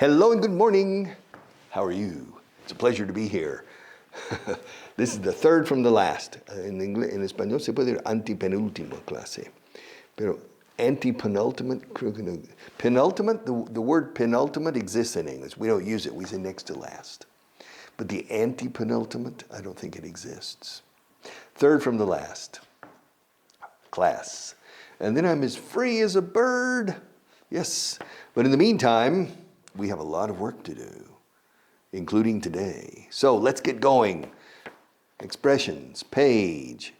Hello and good morning. How are you? It's a pleasure to be here. This is the third from the last. En español se puede decir antepenúltima clase. Pero antepenultimate, creo que no. Penultimate, the word penultimate exists in English. We don't use it. We say next to last. But the antepenultimate, I don't think it exists. Third from the last class. And then I'm as free as a bird. Yes. But in the meantime, we have a lot of work to do, including today. So let's get going. Expressions, page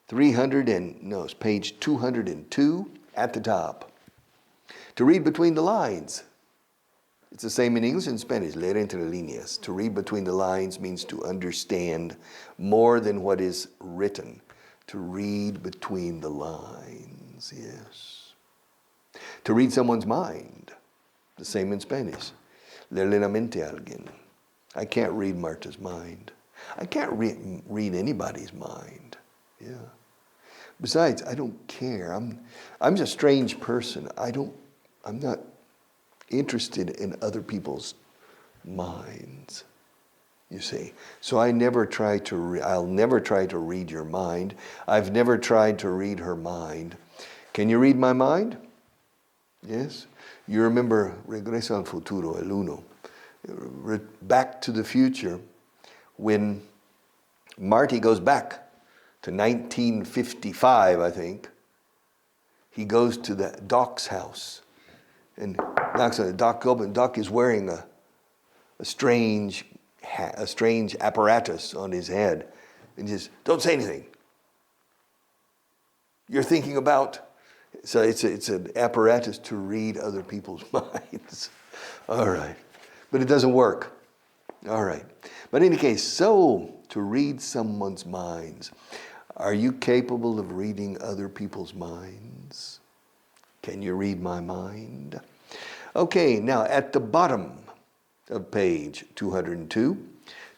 202 at the top. To read between the lines. It's the same in English and Spanish, leer entre líneas. To read between the lines means to understand more than what is written. To read between the lines, yes. To read someone's mind, the same in Spanish. Leerle la mente a alguien. I can't read Marta's mind. I can't read anybody's mind. Yeah. Besides, I don't care. I'm just a strange person. I'm not interested in other people's minds, you see. So I'll never try to read your mind. I've never tried to read her mind. Can you read my mind? Yes. You remember Regreso al Futuro, el uno. Back to the Future, when Marty goes back to 1955, I think, he goes to the Doc's house and knocks on the Doc open. Doc is wearing a strange apparatus on his head, and he says, "Don't say anything. You're thinking about." So it's an apparatus to read other people's minds. All right, but it doesn't work. All right, but in any case, so to read someone's minds. Are you capable of reading other people's minds? Can you read my mind? Okay, now at the bottom of page 202,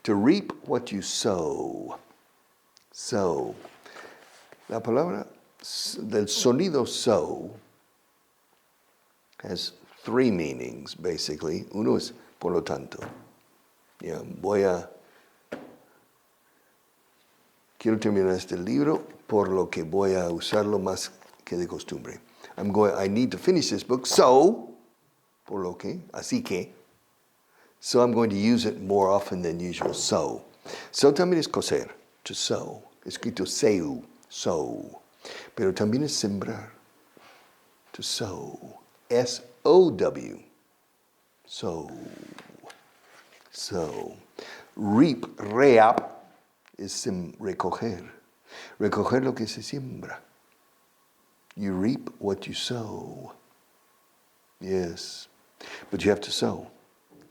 to reap what you sow. Sow. La palabra del sonido sow has three meanings, basically. Uno es por lo tanto. Yeah, quiero terminar este libro, por lo que voy a usarlo más que de costumbre. I need to finish this book, so, por lo que, así que, so I'm going to use it more often than usual, so. So también es coser, to sow, escrito seu, sow. Pero también es sembrar, to sow, S-O-W, sow, sow. Reap, reap, es recoger. Recoger lo que se siembra. You reap what you sow. Yes. But you have to sow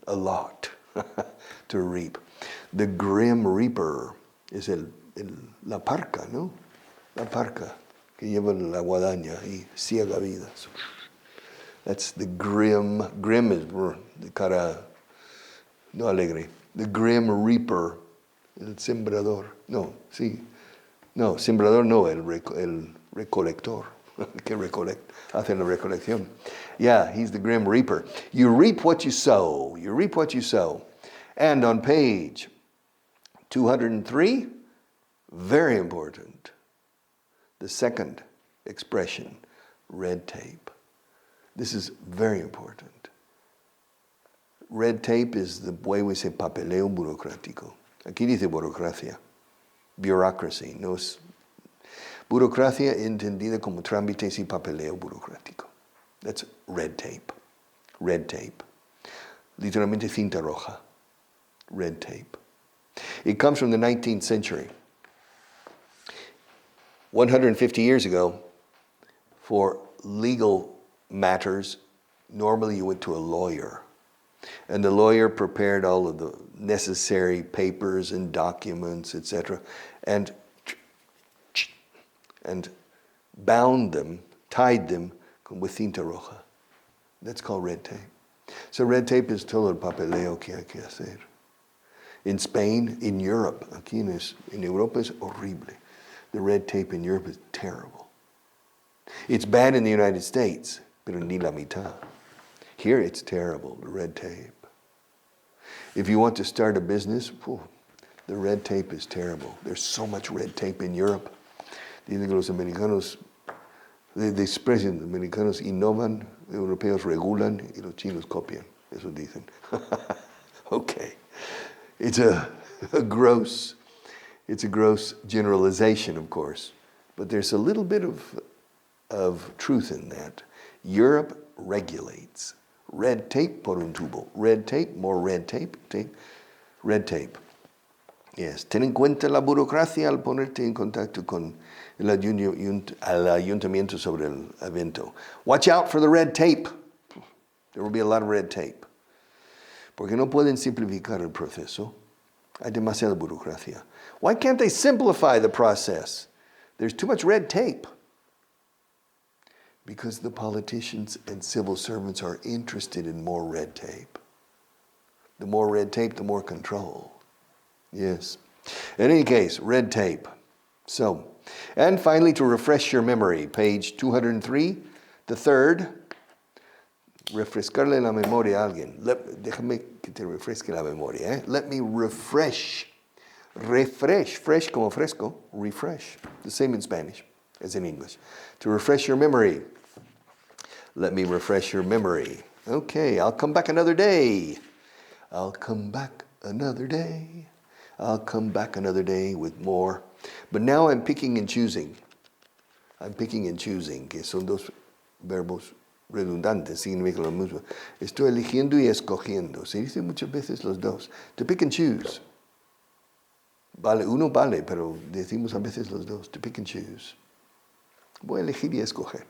a lot to reap. The grim reaper es la parca, ¿no? La parca que lleva la guadaña y ciega vidas. That's the grim. Grim is de cara no alegre. The grim reaper. El sembrador, no, sí, no, sembrador no, el recolector, que hace la recolección. Yeah, he's the grim reaper. You reap what you sow, you reap what you sow. And on page 203, very important, the second expression, red tape. This is very important. Red tape is the way we say papeleo burocrático. Aquí dice burocracia, bureaucracy, no es burocracia entendida como trámites y papeleo burocrático. That's red tape, red tape. Literalmente cinta roja, red tape. It comes from the 19th century. 150 years ago, for legal matters, normally you went to a lawyer. And the lawyer prepared all of the necessary papers and documents, etc., and bound them, tied them with cinta roja. That's called red tape. So red tape is todo el papeleo que hay que hacer. In Spain, in Europe, aquí en Europa es horrible. The red tape in Europe is terrible. It's bad in the United States, pero ni la mitad. Here it's terrible, the red tape. If you want to start a business, the red tape is terrible. There's so much red tape in Europe. Dicen que los americanos desprecian, los americanos innovan, los europeos regulan y los chinos copian. Eso dicen. Okay. It's a gross generalization, of course, but there's a little bit of truth in that. Europe regulates. Red tape por un tubo. Red tape, more red tape. Red tape. Yes. Ten en cuenta la burocracia al ponerte en contacto con el ayuntamiento sobre el evento. Watch out for the red tape. There will be a lot of red tape. Porque no pueden simplificar el proceso. Hay demasiada burocracia. Why can't they simplify the process? There's too much red tape. Because the politicians and civil servants are interested in more red tape. The more red tape, the more control. Yes. In any case, red tape. So, and finally, to refresh your memory, page 203, the third, refrescarle la memoria a alguien. Déjame que te refresque la memoria. Let me refresh. Refresh, fresh como fresco, refresh. The same in Spanish as in English. To refresh your memory. Let me refresh your memory. Okay, I'll come back another day. I'll come back another day. I'll come back another day with more. But now I'm picking and choosing. I'm picking and choosing, que son dos verbos redundantes, significan lo mismo. Estoy eligiendo y escogiendo. Se dice muchas veces los dos. To pick and choose. Vale, uno vale, pero decimos a veces los dos. To pick and choose. Voy a elegir y escoger.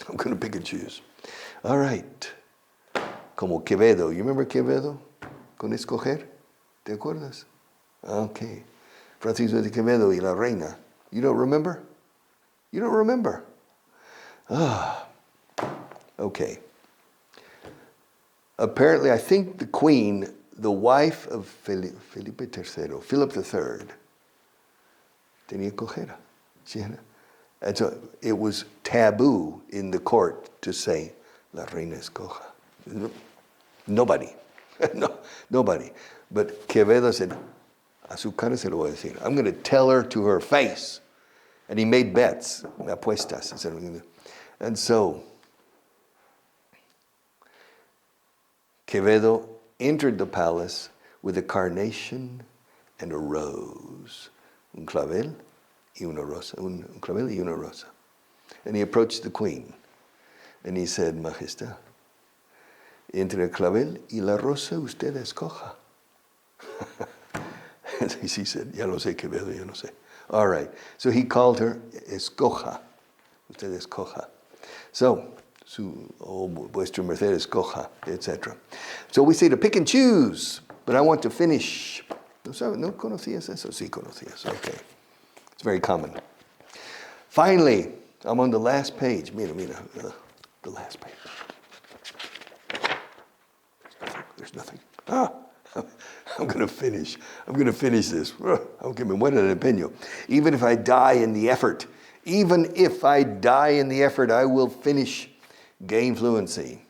I'm going to pick and choose. All right. Como Quevedo. You remember Quevedo? Con escoger. ¿Te acuerdas? Okay. Francisco de Quevedo y la reina. You don't remember? You don't remember? Okay. Apparently, I think the queen, the wife of Felipe III, Philip III, tenía cojera. And so it was taboo in the court to say, la reina es coja. Nobody. No, nobody. But Quevedo said, a su cara se lo voy a decir. I'm going to tell her to her face. And he made bets, apuestas. And so, Quevedo entered the palace with a carnation and a rose. Un clavel y una rosa. Un clavel y una rosa. And he approached the queen. And he said, Majestad, entre el clavel y la rosa usted escoja. And she said, ya lo sé, Quevedo, ya lo sé. All right. So he called her escoja. Usted escoja. So, vuestra merced escoja, etc. So we say to pick and choose, but I want to finish. ¿No conocías eso? Sí, conocías. Okay. It's very common. Finally, I'm on the last page. Mira, the last page. There's nothing. I'm going to finish this. Aunque me muera de empeño. Even if I die in the effort, I will finish Gain Fluency.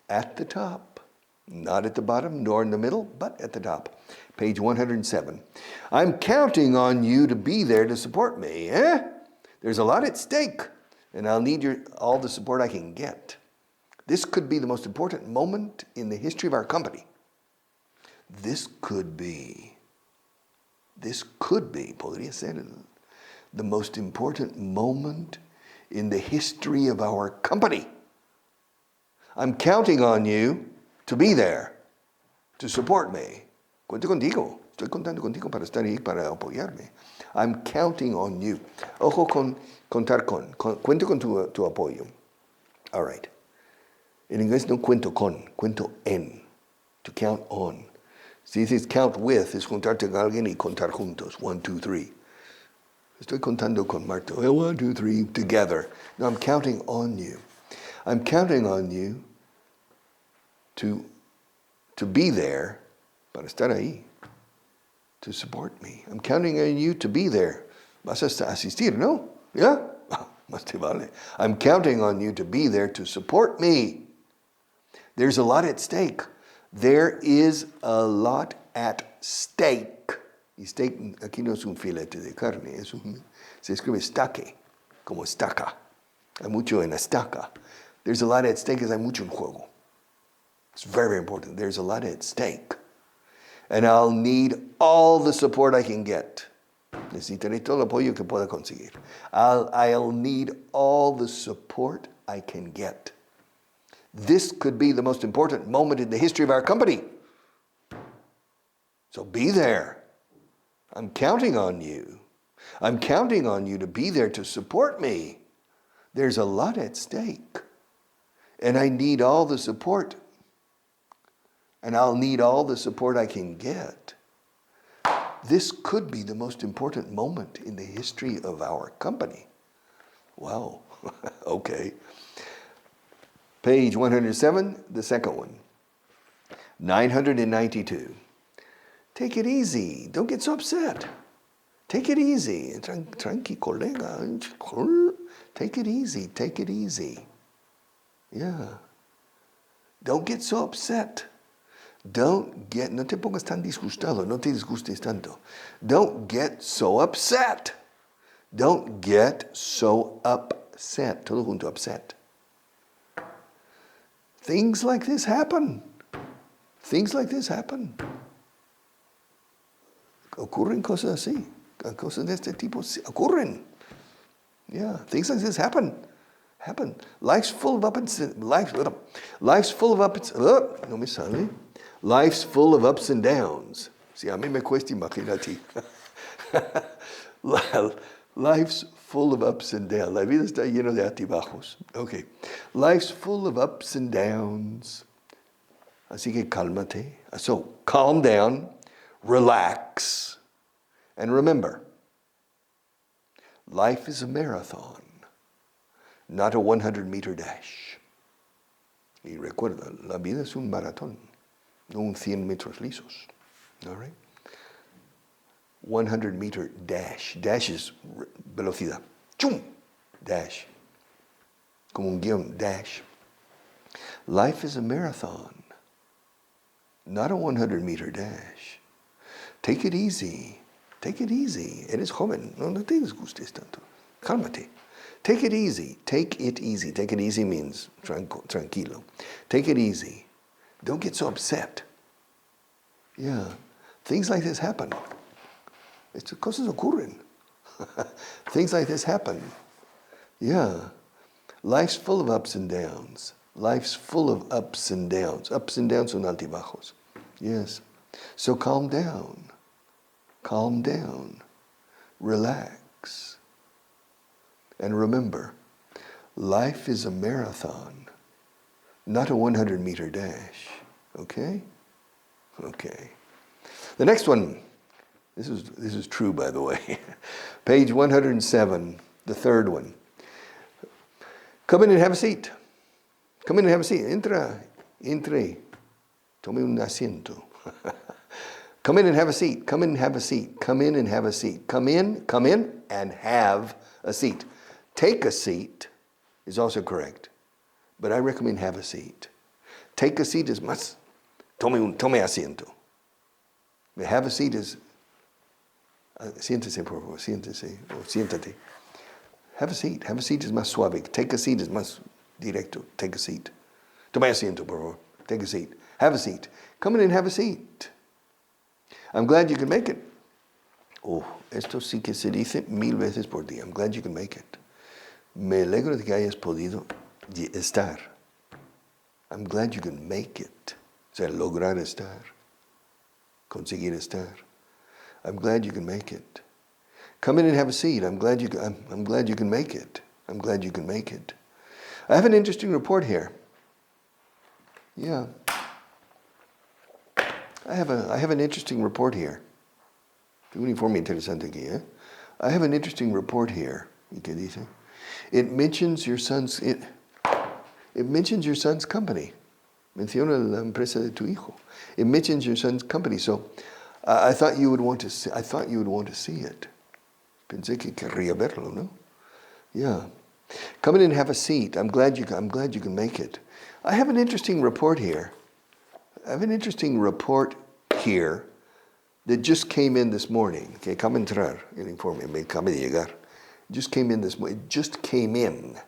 At the top. Not at the bottom, nor in the middle, but at the top. Page 107. I'm counting on you to be there to support me. There's a lot at stake, and I'll need all the support I can get. This could be the most important moment in the history of our company. This could be, podría ser the most important moment in the history of our company. I'm counting on you to be there, to support me. Cuento contigo. Estoy contando contigo para estar ahí, para apoyarme. I'm counting on you. Ojo con contar con. Cuento con tu apoyo. All right. En inglés no cuento con, cuento en. To count on. Si dices count with, es juntarte con alguien y contar juntos. 1, 2, 3. Estoy contando con Marta. 1, 2, 3, together. No, I'm counting on you. I'm counting on you to be there, para estar ahí, to support me. I'm counting on you to be there. Vas a asistir, ¿no? ¿Ya? Más te vale. I'm counting on you to be there to support me. There's a lot at stake. There is a lot at stake. Y steak aquí no es un filete de carne, se escribe steak, como estaca. Hay mucho en estaca. There's a lot at stake, hay mucho en juego. It's very, very important. There's a lot at stake. And I'll need all the support I can get. Necesitaré todo el apoyo que pueda conseguir. I'll need all the support I can get. This could be the most important moment in the history of our company. So be there. I'm counting on you. I'm counting on you to be there to support me. There's a lot at stake. And I need all the support. And I'll need all the support I can get. This could be the most important moment in the history of our company. Wow. Okay. Page 107, the second one. 992. Take it easy. Don't get so upset. Take it easy. Tranqui, colega. Take it easy. Take it easy. Yeah. Don't get so upset. No te pongas tan disgustado. No te disgustes tanto. Don't get so upset. Don't get so upset. Todo junto, upset. Things like this happen. Things like this happen. Ocurren cosas así. Cosas de este tipo ocurren. Yeah, things like this happen. Life's full of ups and life's full of ups. No me sale. Life's full of ups and downs. Si a mí me cuesta, imagínate. Life's full of ups and downs. La vida está llena de altibajos. Okay. Life's full of ups and downs. Así que cálmate. So, calm down, relax, and remember, life is a marathon, not a 100-meter dash. Y recuerda, la vida es un maratón, no un 100 metros lisos. All right? 100-meter dash. Dash is velocidad. ¡Chum! Dash. Como un guión, dash. Life is a marathon, not a 100-meter dash. Take it easy. Take it easy. Eres joven. No te disgustes tanto. Cálmate. Take it easy. Take it easy. Take it easy means tranquilo. Take it easy. Don't get so upset. Yeah. Things like this happen. Cosas ocurren. Things like this happen. Yeah. Life's full of ups and downs. Life's full of ups and downs. Ups and downs son altibajos. Yes. So calm down. Calm down. Relax. And remember, life is a marathon, not a 100-meter dash. Okay? Okay. The next one, this is true, by the way. Page 107, the third one. Come in and have a seat. Come in and have a seat. Entre. Tome un asiento. Come in and have a seat. Come in and have a seat. Come in and have a seat. Come in and have a seat. Take a seat is also correct, but I recommend have a seat. Take a seat is más. Tome asiento. Have a seat is siéntese, por favor, siéntese o siéntate. Have a seat. Have a seat is más suave. Take a seat is más directo. Take a seat. Tome asiento, por favor. Take a seat. Have a seat. Come in and have a seat. I'm glad you can make it. Oh, esto sí que se dice 1000 veces por día. I'm glad you can make it. Me alegro de que hayas podido estar. I'm glad you can make it. O sea, lograr estar. Conseguir estar. I'm glad you can make it. Come in and have a seat. I'm glad you can make it. I'm glad you can make it. I have an interesting report here. Yeah. I have an interesting report here. Tengo un informe interesante aquí, eh? I have an interesting report here. ¿Y qué dice? It mentions your son's company. Menciona la empresa de tu hijo. It mentions your son's company. So I thought you would want to see it. Pensé que querría verlo, no? Yeah. Come in and have a seat. I'm glad you can make it. I have an interesting report here. I have an interesting report here that just came in this morning. Okay, acaba de entrar el informe, me acaba de llegar. Just came in this morning. It just came in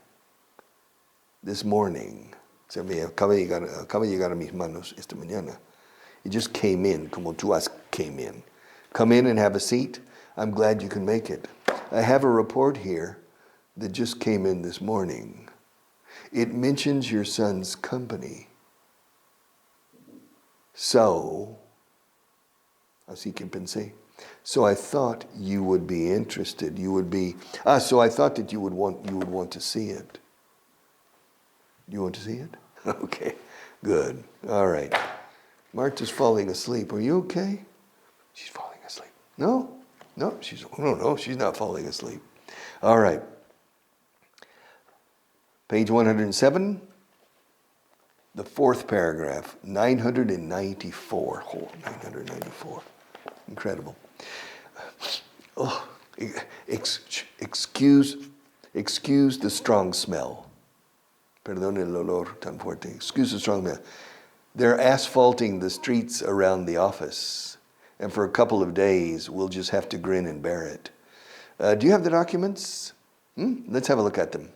this morning. O sea, me acaba de llegar a mis manos esta mañana. It just came in, como tú has came in. Come in and have a seat. I'm glad you can make it. I have a report here that just came in this morning. It mentions your son's company. So, así que pensé. So I thought you would be interested. So I thought that you would want to see it. You want to see it? Okay, good. All right. Marta's falling asleep. Are you okay? She's falling asleep. No, she's not falling asleep. All right. Page 107, the fourth paragraph, 994. Oh, 994. Incredible. Oh, excuse the strong smell. Perdón el olor tan fuerte. Excuse the strong smell. They're asphalting the streets around the office, and for a couple of days, we'll just have to grin and bear it. Do you have the documents? Let's have a look at them.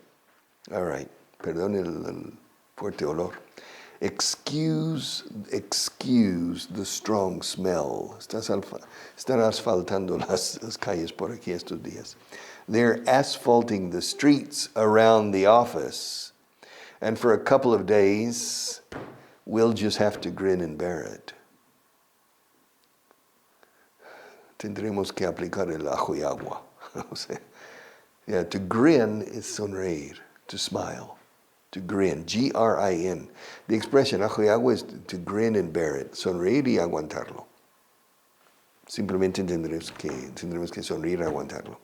All right. Perdón el fuerte olor. Excuse the strong smell. Están asfaltando las calles por aquí estos días. They're asphalting the streets around the office, and for a couple of days, we'll just have to grin and bear it. Tendremos que aplicar el ajo y agua. O sea, yeah, to grin is sonreír, to smile, to grin, G-R-I-N. The expression ajo y agua is to grin and bear it, sonreír y aguantarlo. Simplemente tendremos que sonreír y aguantarlo.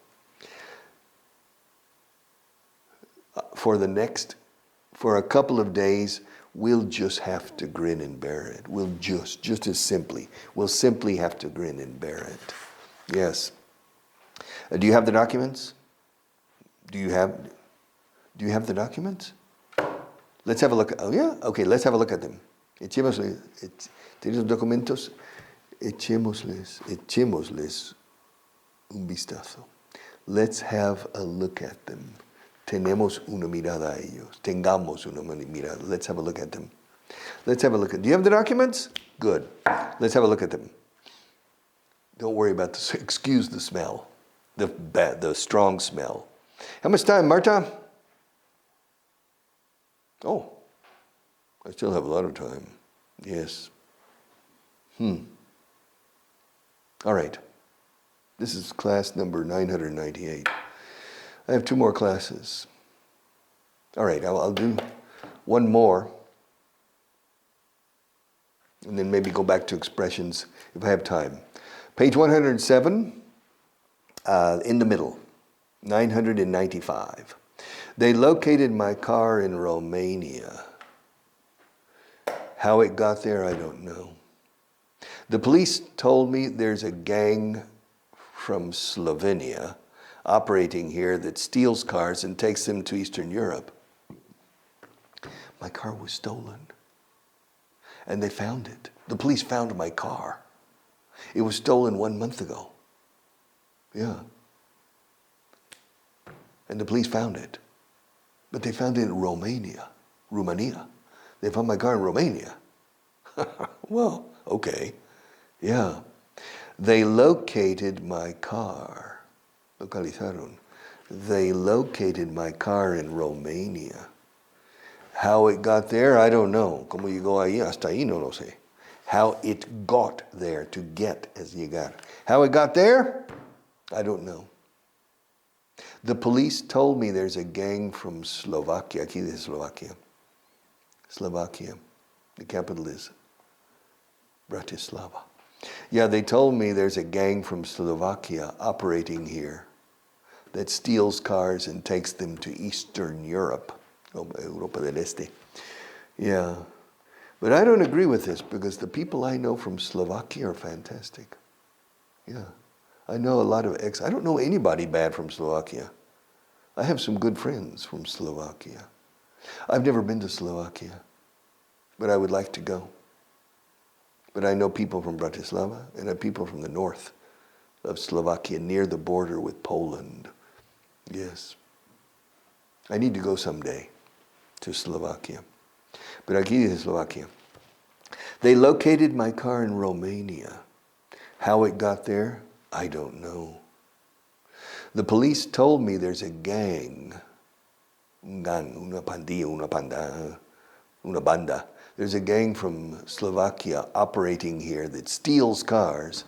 For a couple of days, we'll just have to grin and bear it. We'll just as simply, we'll simply have to grin and bear it. Yes. Do you have the documents? Do you have the documents? Let's have a look. Oh yeah? Okay, let's have a look at them. ¿Tienes los documentos? Echémosles un vistazo. Let's have a look at them. Tenemos una mirada a ellos. Tengamos una mirada. Let's have a look at them. Do you have the documents? Good. Let's have a look at them. Don't worry about excuse the smell. The strong smell. How much time, Marta? Oh, I still have a lot of time. Yes. All right. This is class number 998. I have 2 more classes. All right, I'll do one more, and then maybe go back to expressions if I have time. Page 107, in the middle, 995. They located my car in Romania. How it got there, I don't know. The police told me there's a gang from Slovenia operating here that steals cars and takes them to Eastern Europe. My car was stolen, and they found it. The police found my car. It was stolen 1 month ago. Yeah. And the police found it. But they found it in Romania. They found my car in Romania. Well, okay. Yeah. They located my car. Localizaron. They located my car in Romania. How it got there, I don't know. Cómo llegó ahí, hasta ahí no lo sé. How it got there, to get es llegar. How it got there, I don't know. The police told me there's a gang from Slovakia. Aquí dice Slovakia. Slovakia. The capital is Bratislava. Yeah, they told me there's a gang from Slovakia operating here that steals cars and takes them to Eastern Europe, Europa del Este. Yeah, but I don't agree with this because the people I know from Slovakia are fantastic. Yeah, I know a lot of I don't know anybody bad from Slovakia. I have some good friends from Slovakia. I've never been to Slovakia, but I would like to go. But I know people from Bratislava and I have people from the north of Slovakia, near the border with Poland. Yes. I need to go someday to Slovakia. But aquí dice Slovakia. They located my car in Romania. How it got there, I don't know. The police told me there's a gang, una pandilla, una banda. There's a gang from Slovakia operating here that steals cars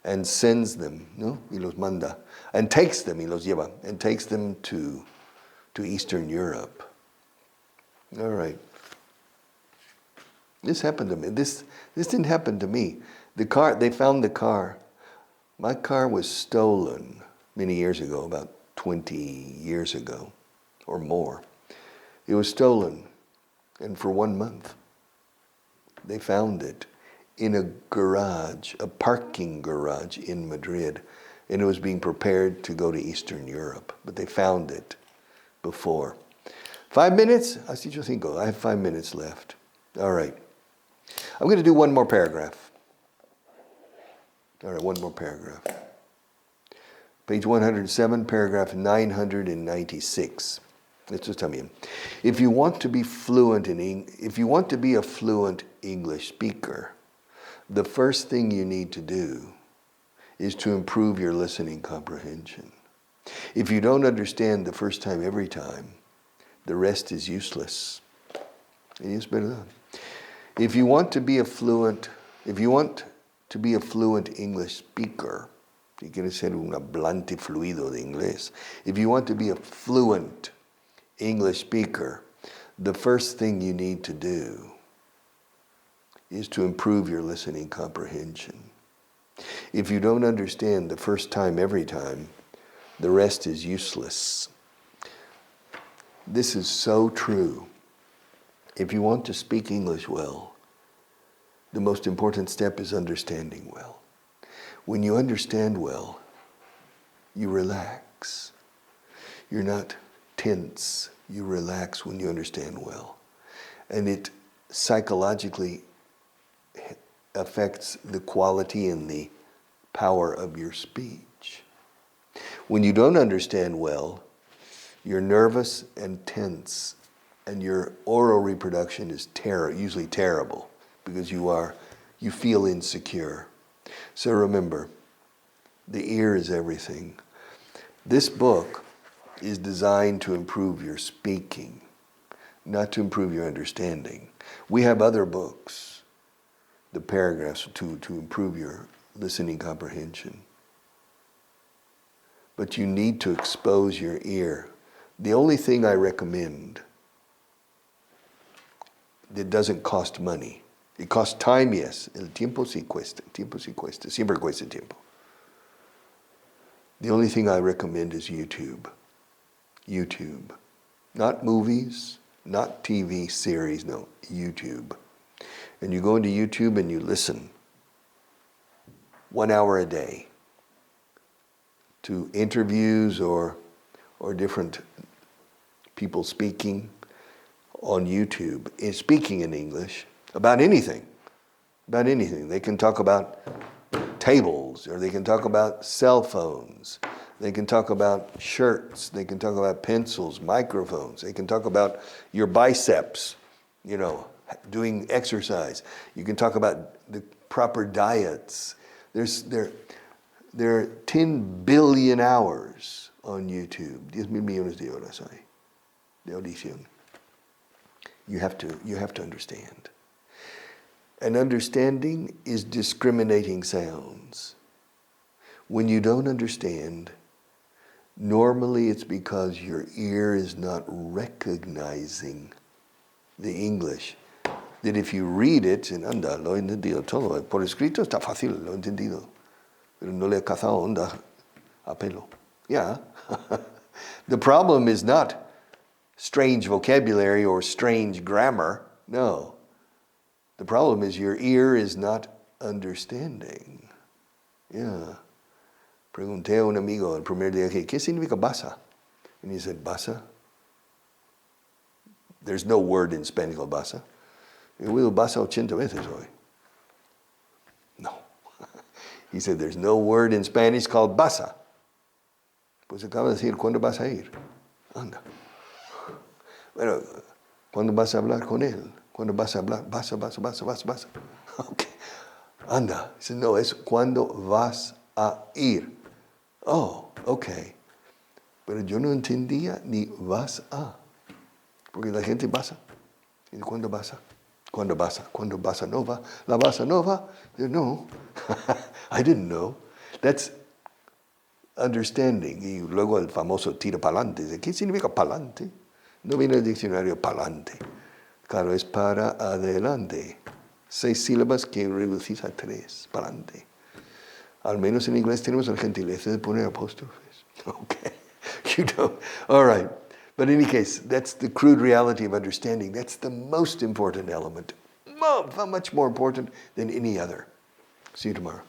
and sends them, no? Y los manda. And takes them, y los lleva, and takes them to Eastern Europe. All right. This happened to me. This didn't happen to me. The car, they found the car. My car was stolen many years ago, about 20 years ago or more. It was stolen, and for 1 month, they found it in a garage, a parking garage in Madrid, and it was being prepared to go to Eastern Europe, but they found it before. 5 minutes? Has dicho 5. I have 5 minutes left. All right. I'm going to do one more paragraph. All right, one more paragraph. Page 107, paragraph 996. Esto está bien. If you want to be a fluent English speaker, the first thing you need to do is to improve your listening comprehension. If you don't understand the first time every time, the rest is useless. Y es verdad. If you want to be a fluent English speaker, si quieres ser un hablante fluido de inglés, if you want to be a fluent English speaker, the first thing you need to do is to improve your listening comprehension. If you don't understand the first time every time, the rest is useless. This is so true. If you want to speak English well, the most important step is understanding well. When you understand well, you relax. You're not tense. You relax when you understand well. And it psychologically affects the quality and the power of your speech. When you don't understand well, you're nervous and tense, and your oral reproduction is usually terrible because you feel insecure. So remember, the ear is everything. This book is designed to improve your speaking, not to improve your understanding. We have other books, the paragraphs, to improve your listening comprehension. But you need to expose your ear. The only thing I recommend that doesn't cost money, it costs time, yes. El tiempo sí cuesta, siempre cuesta tiempo. The only thing I recommend is YouTube. YouTube. Not movies, not TV series, no, YouTube. And you go into YouTube and you listen 1 hour a day to interviews or different people speaking on YouTube, speaking in English about anything. They can talk about tables, or they can talk about cell phones. They can talk about shirts. They can talk about pencils, microphones. They can talk about your biceps, doing exercise. You can talk about the proper diets. There are 10 billion hours on YouTube. 10,000 millones de horas hay de audición. You have to understand. And understanding is discriminating sounds. When you don't understand, normally it's because your ear is not recognizing the English. That if you read it, and anda, lo he entendido todo. Por escrito está fácil, lo he entendido. Pero no le he cazado onda a pelo. Yeah. The problem is not strange vocabulary or strange grammar. No. The problem is your ear is not understanding. Yeah. Pregunté a un amigo el primer día, ¿qué significa basa? And he said, basa? There's no word in Spanish called basa. He oído basa 80 veces hoy. He said, there's no word in Spanish called basa. Pues acaba de decir, ¿cuándo vas a ir? Anda. Bueno, ¿cuándo vas a hablar con él? ¿Cuándo vas a hablar? Basa. Okay. Anda. He said, no, es ¿cuándo vas a ir? Oh, okay. Pero yo no entendía ni vas a. Porque la gente basa. ¿Y cuándo basa? ¿Cuándo basa? ¿Cuándo basa nova? ¿La basa nova? No. I didn't know. That's understanding. Y luego el famoso tira pa'lante. ¿Qué significa pa'lante? No viene el diccionario pa'lante. Claro, es para adelante. 6 sílabas que reducís a 3. Pa'lante. Al menos en inglés tenemos la gentileza de poner apóstrofes. Okay. You know. All right. But in any case, that's the crude reality of understanding. That's the most important element. Much more important than any other. See you tomorrow.